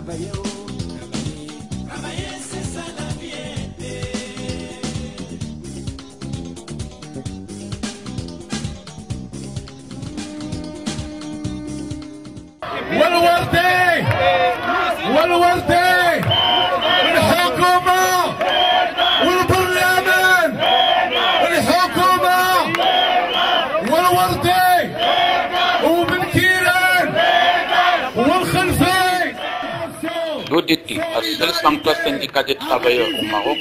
والوردي والوردي الحكومة والبرلمان الحكومة والوردي ومن كيران والخلفي. L'ODT, la seule centrale syndicale des travailleurs au Maroc,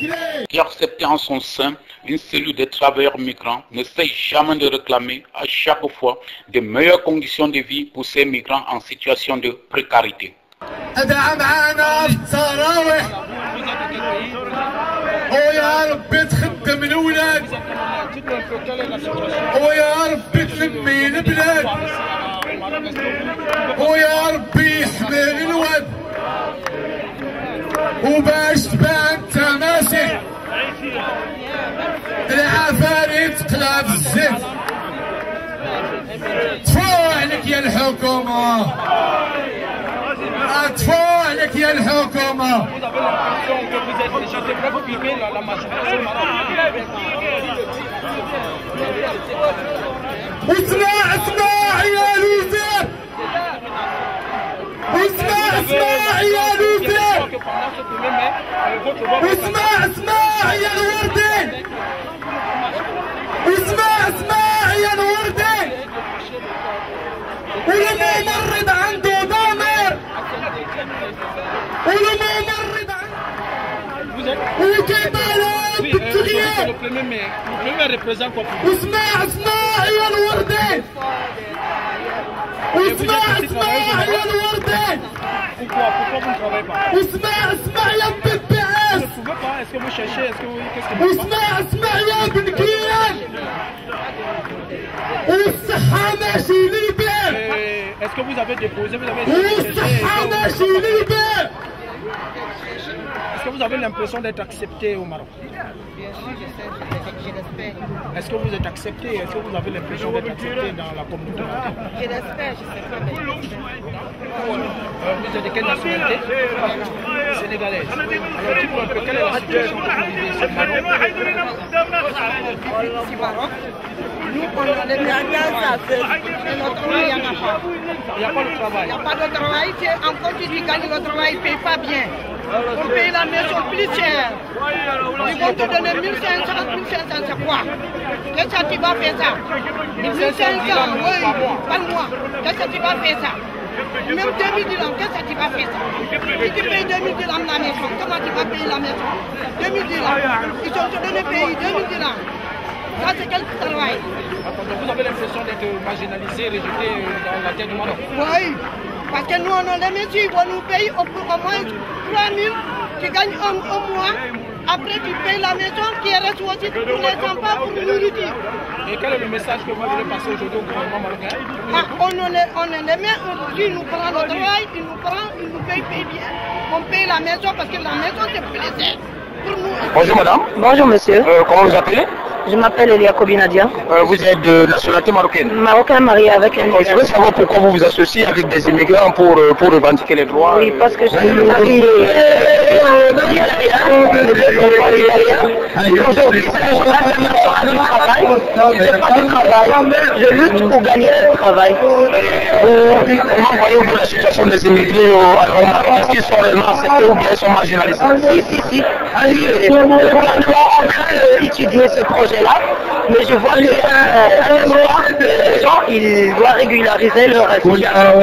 qui a accepté en son sein une cellule des travailleurs migrants, ne cesse jamais de réclamer à chaque fois de meilleures conditions de vie pour ces migrants en situation de précarité. ويا ربي تخدم الولاد ويا ربي تلمي البلاد ويا ربي يحمي الواد وباش تبان تماشي العفاريت تقلب الزيت. تفو عليك يا الحكومة أطفوا عليك يا الحكومة. اسمع اسمع يا لوزير اسمع يا لوزير اسمع يا الوردي اسمع يا الوردي والممرض عنده ضمير والممرض عنده وكيبالات بالتغيير. اسمع يا الوردي اسمع يا الوردي اسمع يا بيبي اسمع يا بن كيان والصحة ماشي ليبيا. Est-ce que vous avez déposé, والصحة ماشي ليبيا. Est-ce que vous avez l'impression d'être accepté au Maroc? Bien sûr, je l'espère. Est-ce que vous êtes accepté? Est-ce que vous avez l'impression d'être accepté dans la communauté marocaine? Je l'espère, je sais pas. Vous êtes de quelle nationalité? Sénégalaise. Alors dis-moi un peu, quelle est la situation que vous vivez ici au Maroc? Nous, on a des grands affaires, mais notre travail, il n'y en a pas. Il n'y a pas de travail. Il n'y a pas de travail, encore tu dis que le travail ne paye pas bien. On paye la maison plus chère. Ils vont te donner 1500, c'est quoi? Qu'est-ce que tu vas faire ça? 1500, oui, pas le mois. Qu'est-ce que tu vas faire ça? Même 2000 dirhams, qu'est-ce que tu vas faire ça? Si tu payes 2000 dirhams la maison, comment tu vas payer la maison? 2000 dirhams. Ils ont te donné payer 2000 dirhams. Ça, c'est quel travail? Vous avez l'impression d'être marginalisé, rejeté dans la terre du Maroc? Oui, parce que nous, on a les messieurs, ils vont nous payer au moins 3000, tu gagnes un mois. Après, tu payes la maison qui reste aussi pour les enfants, pour nous nourrir. Et quel est le message que vous voulez passer aujourd'hui au gouvernement marocain? On est les mains aujourd'hui, ils nous prennent le travail, ils nous payent bien. On paye la maison parce que la maison, c'est plaisir. Bonjour madame. Bonjour monsieur. Comment vous appelez? Je m'appelle Elia Kobinadia. Vous êtes de nationalité marocaine? Marocain marié avec un Je veux savoir pourquoi vous vous associez avec des immigrants pour revendiquer les droits. Oui, parce que je suis marié. Aujourd'hui, je lutte pour gagner le travail. Comment voyez-vous la situation des immigrés au Maroc? Est-ce qu'ils sont réellement acceptés ou bien ils sont marginalisés? Si. Le gouvernement est en train d'étudier ce projet-là, mais je vois que les gens, ils doivent régulariser leur situation.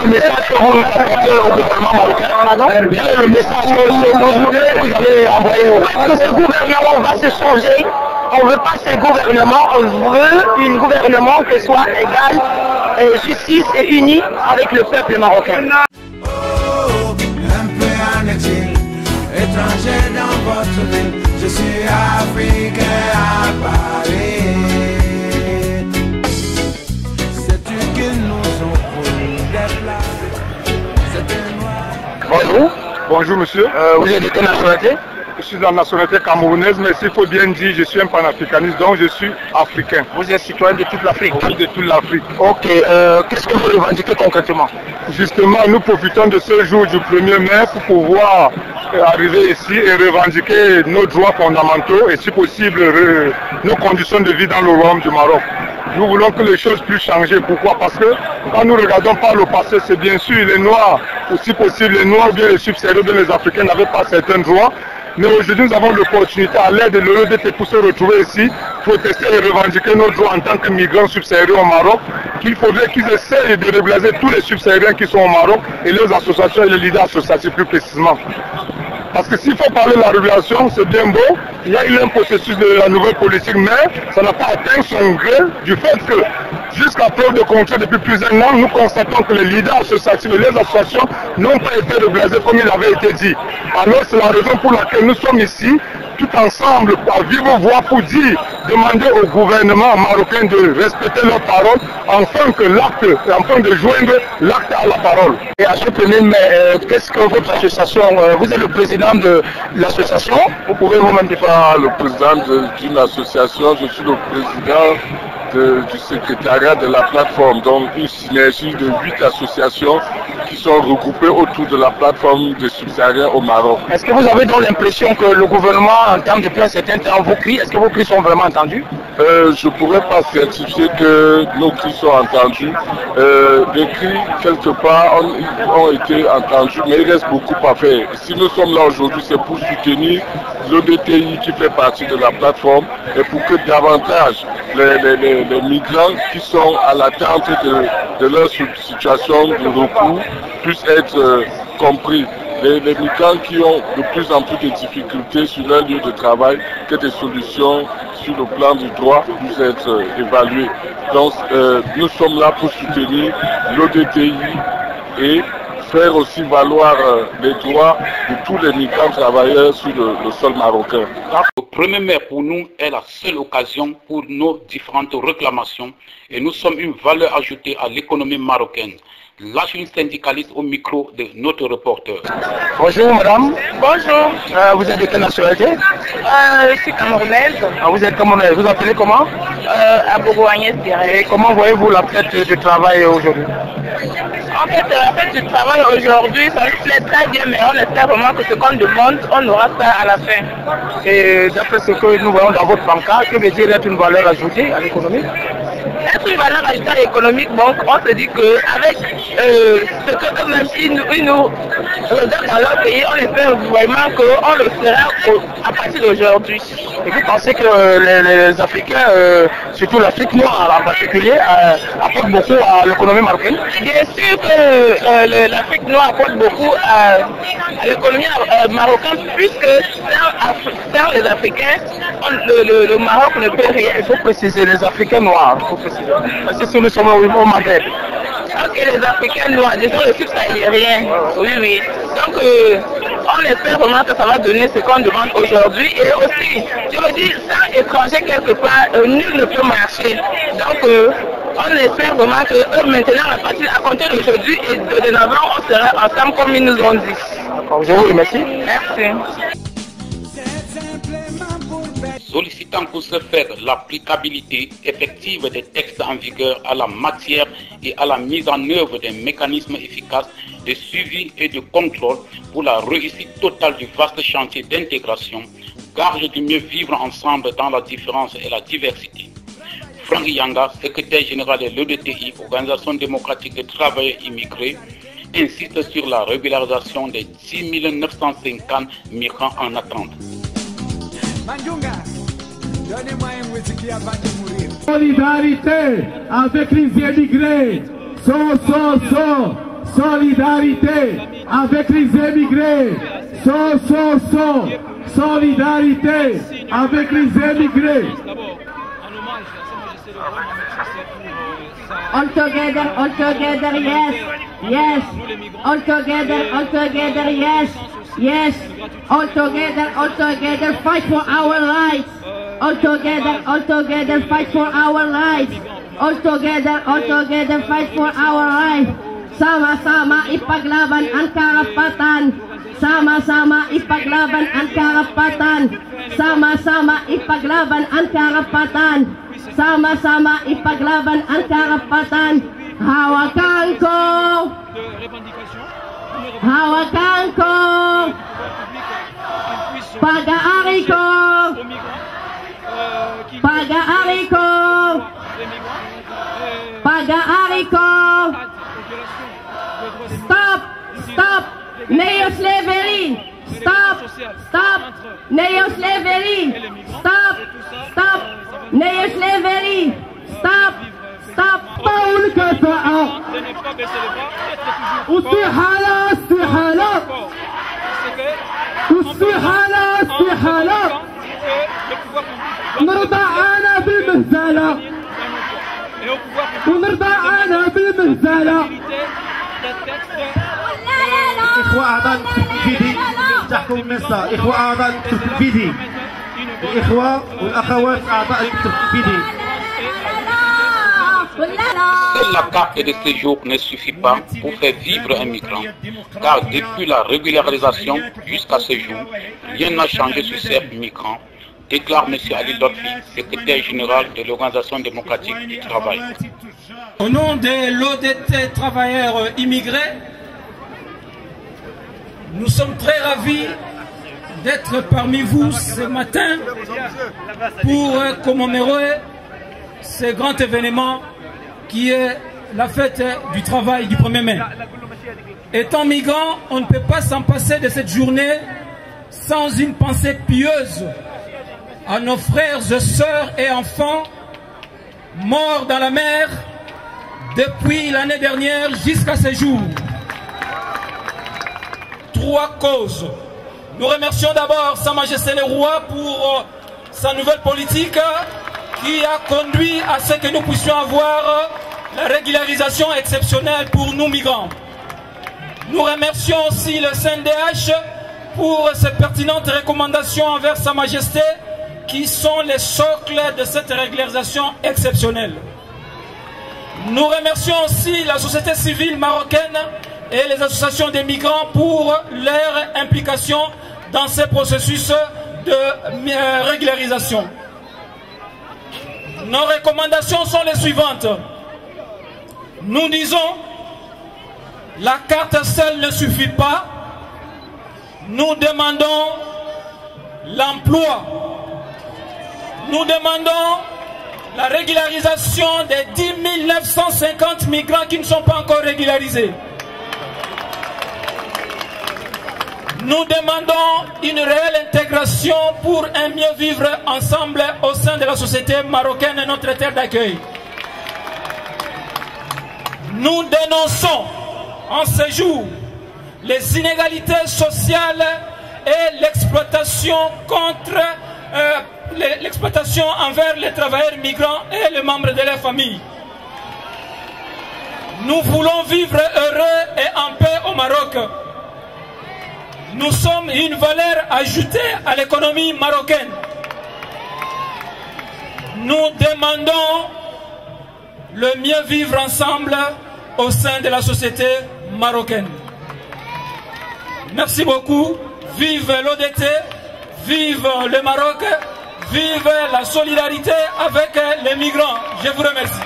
Le message que vous apportez au gouvernement marocain, le message que vous avez envoyé au Parce que ce gouvernement va se changer. On ne veut pas ce gouvernement, on veut un gouvernement qui soit égal, justice et uni avec le peuple marocain. Un peu en exil, étranger dans votre ville, je suis africain à Paris. Sais-tu qu'ils nous ont voulu d'être là? C'était noir. Bonjour. Bonjour monsieur. Vous êtes de quelle nationalité? Je suis de la nationalité camerounaise, mais s'il faut bien dire, je suis un panafricaniste, donc je suis africain. Vous êtes citoyen de toute l'Afrique? Oui, de toute l'Afrique. Ok, qu'est-ce que vous revendiquez concrètement? Justement, nous profitons de ce jour du 1er mai pour pouvoir arriver ici et revendiquer nos droits fondamentaux et si possible nos conditions de vie dans le royaume du Maroc. Nous voulons que les choses puissent changer. Pourquoi? Parce que quand nous regardons par le passé, c'est bien sûr les Noirs, ou si possible les Noirs, bien les subsahariens, bien les Africains n'avaient pas certains droits. Mais aujourd'hui, nous avons l'opportunité, à l'aide de l'OEDT, pour se retrouver ici, protester et revendiquer nos droits en tant que migrants subsahariens au Maroc, qu'il faudrait qu'ils essayent de régulariser tous les subsahariens qui sont au Maroc et leurs associations et les leaders associatifs plus précisément. Parce que s'il faut parler de la régulation, c'est bien beau, il y a eu un processus de la nouvelle politique, mais ça n'a pas atteint son gré du fait que, jusqu'à preuve de contraire depuis plusieurs an, nous constatons que les leaders associatifs et les associations n'ont pas été régularisés comme il avait été dit. Alors c'est la raison pour laquelle nous sommes ici, tout ensemble, à vive voix pour dire, demander au gouvernement marocain de respecter leurs paroles, afin de joindre l'acte à la parole. Et à ce 1er mai, qu'est-ce que votre association, vous êtes le président de l'association, vous pouvez vous-même défendre? Le président d'une association, je suis le président du secrétariat de la plateforme, donc une synergie de 8 associations qui sont regroupées autour de la plateforme des subsahariens au Maroc. Est-ce que vous avez donc l'impression que le gouvernement entend depuis un certain temps vos cris? Est-ce que vos cris sont vraiment entendus? Je ne pourrais pas certifier que nos cris sont entendus. Les cris, quelque part, ont été entendus, mais il reste beaucoup à faire. Si nous sommes là aujourd'hui, c'est pour soutenir l'ODTI qui fait partie de la plateforme et pour que davantage les migrants qui sont à l'attente de leur situation de recours puissent être compris. Les migrants qui ont de plus en plus de difficultés sur leur lieu de travail, que des solutions sur le plan du droit puissent être évaluées. Donc nous sommes là pour soutenir l'ODTI et faire aussi valoir les droits de tous les migrants travailleurs sur le sol marocain. Le 1er mai pour nous est la seule occasion pour nos différentes réclamations et nous sommes une valeur ajoutée à l'économie marocaine. Lâche une syndicaliste au micro de notre reporter. Bonjour madame. Bonjour. Vous êtes de quelle nationalité? Je suis camerounaise. Ah, vous êtes camerounaise. Vous appelez comment? Abogo Agnès Direct. Et comment voyez-vous la fête du travail aujourd'hui? En fait, la fête du travail aujourd'hui, ça nous plaît très bien, mais on espère vraiment que ce qu'on demande, on aura ça à la fin. Et d'après ce que nous voyons dans votre pancarte, que veut dire être une valeur ajoutée à l'économie? Être une valeur ajoutée à l'économie, donc on se dit qu'avec ce que eux-mêmes ils nous redonnent dans leur pays, on espère vraiment qu'on le fera à partir d'aujourd'hui. Et vous pensez que les Africains, surtout l'Afrique noire en particulier, apportent beaucoup à l'économie marocaine? Bien sûr que l'Afrique noire apporte beaucoup à l'économie marocaine, puisque sans les Africains, le Maroc ne peut rien. Il faut préciser les Africains noirs. Parce que nous sommes au Maghreb. Ok, les Africains noirs, disons le subsahariens. Oui, oui. Donc, on espère vraiment que ça va donner ce qu'on demande aujourd'hui. Et aussi, je veux dire, sans étranger quelque part, nul ne peut marcher. Donc, on espère vraiment que eux, maintenant, à compter d'aujourd'hui et de dorénavant, on sera ensemble comme ils nous ont dit. D'accord, je vous remercie. Merci. Sollicitant pour ce faire l'applicabilité effective des textes en vigueur à la matière et à la mise en œuvre des mécanismes efficaces de suivi et de contrôle pour la réussite totale du vaste chantier d'intégration, gage du mieux vivre ensemble dans la différence et la diversité. Franck Yanga, secrétaire général de l'ODTI, Organisation démocratique des travailleurs immigrés, insiste sur la régularisation des 6 950 migrants en attente. Solidarité avec les émigrés. Solidarité avec les émigrés. Solidarité avec les émigrés. All together, yes, yes. All together, yes, yes. All together, fight for our rights. All together, fight for our rights. All together, fight for our rights. Sama-sama ipaglaban ang karapatan. Sama-sama ipaglaban ang karapatan. Sama-sama ipaglaban ang karapatan. Sama-sama ipaglaban ang karapatan. Hawakan ko! Hawakan ko! Pag-aari ko! Pag-aari ko! Pag-aari ko! Stop! Stop! Neo-slavery! Stop! Stop! Neo-slavery! Stop! Stop! Neo-slavery! Stop! Stop! طول كفاءة واستحالة استحالة واستحالة استحالة نرضى أنا بالمهزلة ونرضى أنا بالمهزلة إخوة أعضاء الفيدي تحكم النساء إخوة أعضاء الفيدي الإخوة والأخوات أعضاء الفيدي. Seule la carte de séjour ne suffit pas pour faire vivre un migrant, car depuis la régularisation jusqu'à ce jour, rien n'a changé sur ces migrants, déclare M. Ali Lotfi, secrétaire général de l'Organisation démocratique du travail. Au nom de l'ODT travailleurs immigrés, nous sommes très ravis d'être parmi vous ce matin pour commémorer ce grand événement qui est la fête du travail du 1er mai. Étant migrant, on ne peut pas s'en passer de cette journée sans une pensée pieuse à nos frères et sœurs et enfants morts dans la mer depuis l'année dernière jusqu'à ce jour. 3 causes. Nous remercions d'abord Sa Majesté le Roi pour sa nouvelle politique qui a conduit à ce que nous puissions avoir la régularisation exceptionnelle pour nous migrants. Nous remercions aussi le CNDH pour ses pertinentes recommandations envers Sa Majesté qui sont les socles de cette régularisation exceptionnelle. Nous remercions aussi la société civile marocaine et les associations des migrants pour leur implication dans ces processus de régularisation. Nos recommandations sont les suivantes. Nous disons, la carte seule ne suffit pas. Nous demandons l'emploi. Nous demandons la régularisation des 10 950 migrants qui ne sont pas encore régularisés. Nous demandons une réelle intégration pour un mieux vivre ensemble au sein de la société marocaine et notre terre d'accueil. Nous dénonçons en ce jour les inégalités sociales et l'exploitation l'exploitation envers les travailleurs migrants et les membres de leur famille. Nous voulons vivre heureux et en paix au Maroc. Nous sommes une valeur ajoutée à l'économie marocaine. Nous demandons le mieux vivre ensemble au sein de la société marocaine. Merci beaucoup. Vive l'ODT, vive le Maroc, vive la solidarité avec les migrants. Je vous remercie.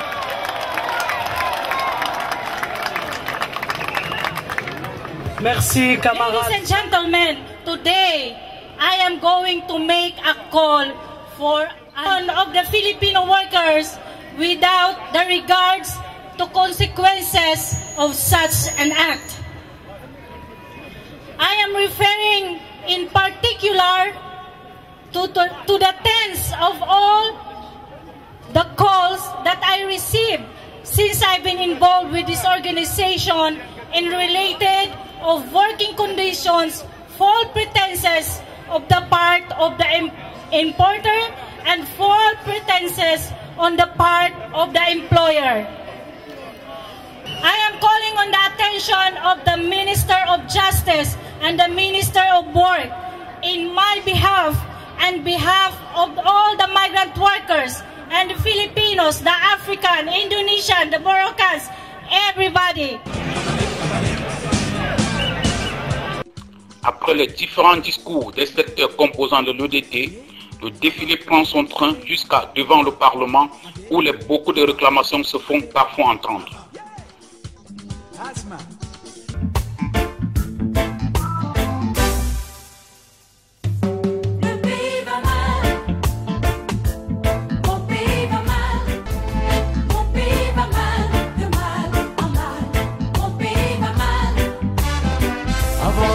Merci, camarades. Ladies and gentlemen, today I am going to make a call for one of the Filipino workers without the regards to consequences of such an act. I am referring in particular to the tens of all the calls that I received since I've been involved with this organization in related of working conditions, false pretenses of the part of the importer and false pretenses on the part of the employer. I am calling on the attention of the Minister of Justice and the Minister of Work in my behalf and behalf of all the migrant workers and the Filipinos, the African, Indonesian, the Moroccans, everybody. Après les différents discours des secteurs composant de l'ODT, le défilé prend son train jusqu'à devant le Parlement où beaucoup de réclamations se font parfois entendre.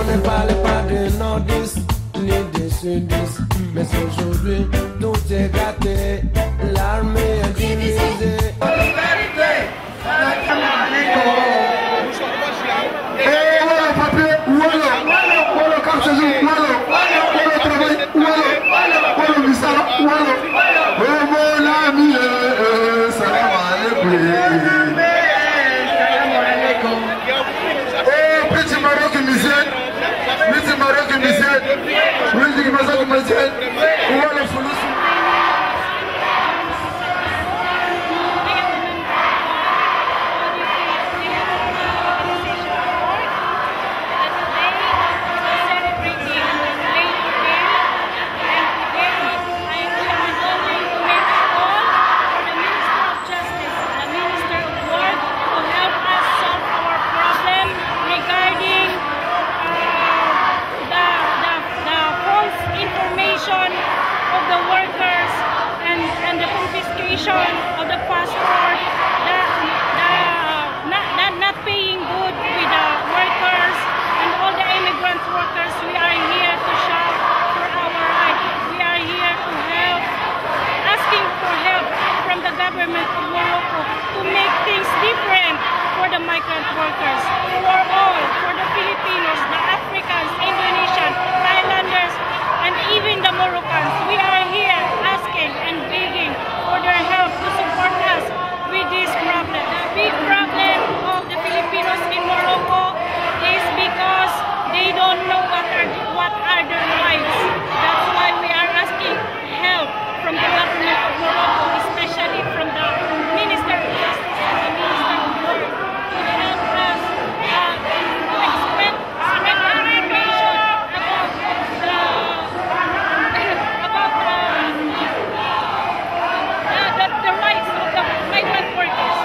Ne parlez pas de nordistes ni de sudistes, mais aujourd'hui tout est gâté, l'armée est divisée. Of the passport, not paying good with the workers and all the immigrant workers. We are here to shout for our rights. We are here to help, asking for help from the government of Morocco to make things different for the migrant workers, for all, for the Filipinos, the Africans, Indonesians, Thailanders, and even the Moroccans. We are here asking and begging for their help to support us with this problem. The big problem of the Filipinos in Morocco is because they don't know what are their rights. That's why we are asking help from the government of Morocco, especially from the Minister of Justice and the Minister of War, to help us to expect information about the rights of the migrant workers.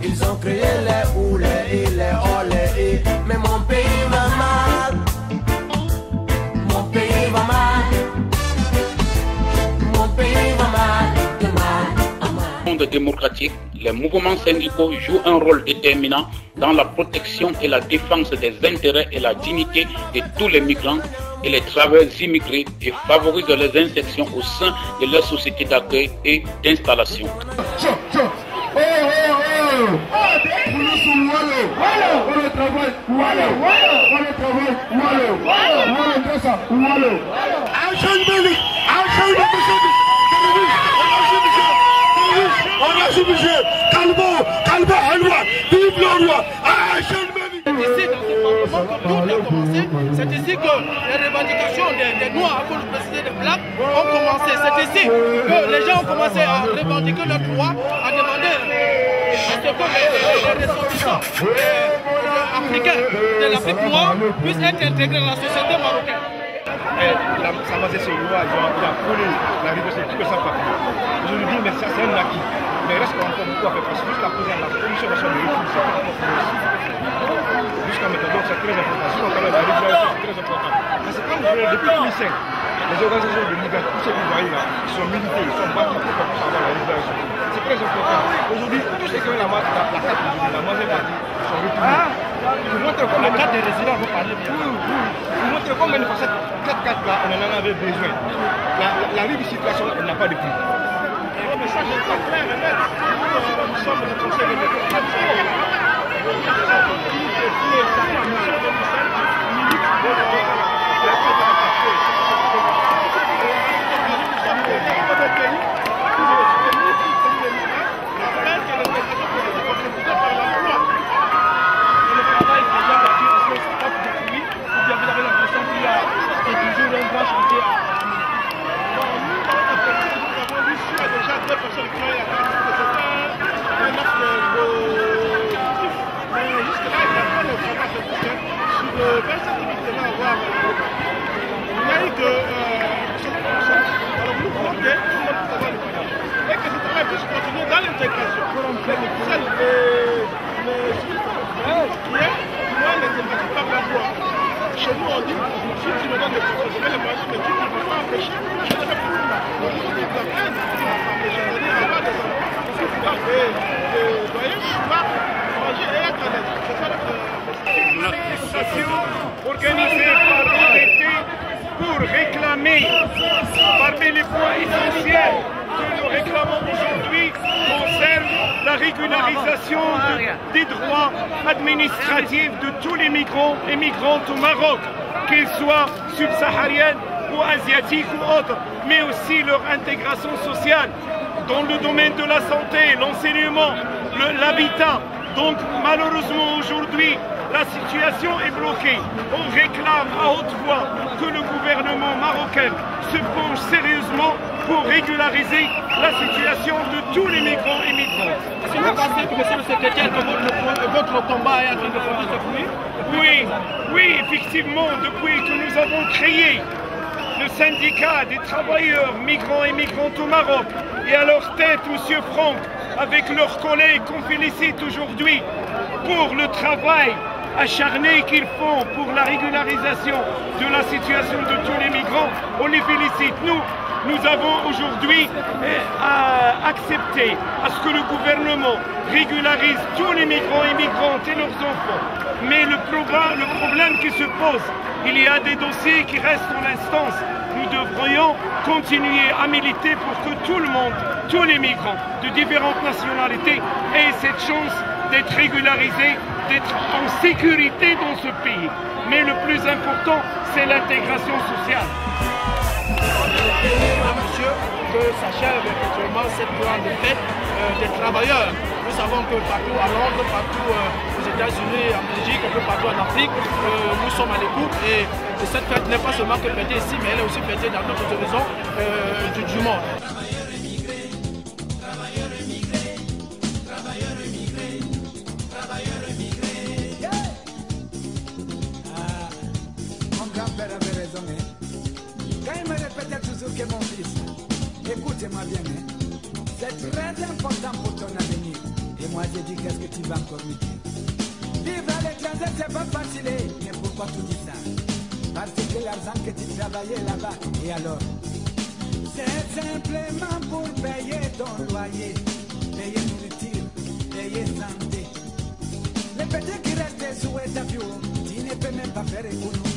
Ils ont créé les oulés et les olés, mais mon pays va mal. Mon pays va mal. Mon pays va mal, de mal à mal. Dans le monde démocratique, les mouvements syndicaux jouent un rôle déterminant dans la protection et la défense des intérêts et la dignité de tous les migrants et les travailleurs immigrés et favorisent leur insertion au sein de leur société d'accueil et d'installation. C'est ici que les revendications des Noirs pour le président des Blacks ont commencé. C'est ici que les gens ont commencé à revendiquer leurs droits, à demander à ce que les ressortissants africains de l'Afrique noire puissent être intégrés dans la société marocaine. Ça m'a cessé le roi, il a frôlé la rigueur, tout que ça pas. Je lui dis, mais ça c'est un acquis. Mais il reste encore beaucoup à faire parce que jusqu'à présent, la commission nationale de l'étude, c'est pas encore jusqu'à maintenant, donc c'est très important. Sinon, quand même, la rigueur, c'est très important. Parce que quand vous voyez, depuis 2005, les organisations de migrants, tous ceux que vous voyez là, ils sont milités, ils sont battus pour qu'on puisse avoir la libération. C'est très important. Aujourd'hui, tous ceux qui ont la carte aujourd'hui, la majeure partie sont retournés. Vous montrez comme la carte des résidents, vous parlez bien. Vous montrez comme une facette, cette carte-là, on en avait besoin. La libre situation, elle n'a pas de prix. Le message est très clair et net. Nous sommes le conseil de l'État. Déjà deux personnes qui ont l'intégration. Chez nous, on dit, si tu me donnes des professionnels, les moyens, mais tu ne peux pas empêcher. Je ne peux plus. Au niveau de la peine, tu ne peux pas empêcher. C'est-à-dire, avoir des enfants. Parce que tu vas voyez, pouvoir manger et être à l'aise. C'est ça le manifestation organisée par l'ODT pour réclamer, parmi les points essentiels que nous réclamons aujourd'hui, concerne la régularisation des droits administratifs de tous les migrants et migrantes au Maroc, qu'ils soient subsahariennes ou asiatiques ou autres, mais aussi leur intégration sociale dans le domaine de la santé, l'enseignement, l'habitat. Donc malheureusement aujourd'hui, la situation est bloquée. On réclame à haute voix que le gouvernement marocain se penche sérieusement pour régulariser la situation de tous les migrants et migrantes. Est-ce que vous pensez que, monsieur le secrétaire, que votre combat est en train de porter ses fruits? Oui, effectivement, depuis que nous avons créé le syndicat des travailleurs migrants et migrantes au Maroc, et à leur tête, M. Franck, avec leurs collègues qu'on félicite aujourd'hui pour le travail acharné qu'ils font pour la régularisation de la situation de tous les migrants, on les félicite. Nous avons aujourd'hui accepté à ce que le gouvernement régularise tous les migrants et migrantes et leurs enfants. Mais le problème qui se pose, il y a des dossiers qui restent en instance. Nous devrions continuer à militer pour que tout le monde, tous les migrants de différentes nationalités aient cette chance d'être régularisés, d'être en sécurité dans ce pays. Mais le plus important, c'est l'intégration sociale. Monsieur, que s'achève effectivement cette grande fête des travailleurs. Nous savons que partout à Londres, partout aux États-Unis, en Belgique, un peu partout en Afrique, nous sommes à l'écoute et cette fête n'est pas seulement que fêtée ici, mais elle est aussi fêtée dans d'autres horizons du monde. Mon grand-père avait raison. Quand il me répétait toujours que mon fils, écoutez-moi bien, c'est très important pour ton avenir. Et moi j'ai dit, qu'est-ce que tu vas encore me dire? Vivre à l'étranger, c'est pas facile. Mais pourquoi tu dis ça? Parce que l'argent que tu travaillais là-bas, et alors? C'est simplement pour payer ton loyer, payer nourriture, payer santé. Les petits qui restent sous état, tu ne peux même pas faire économie.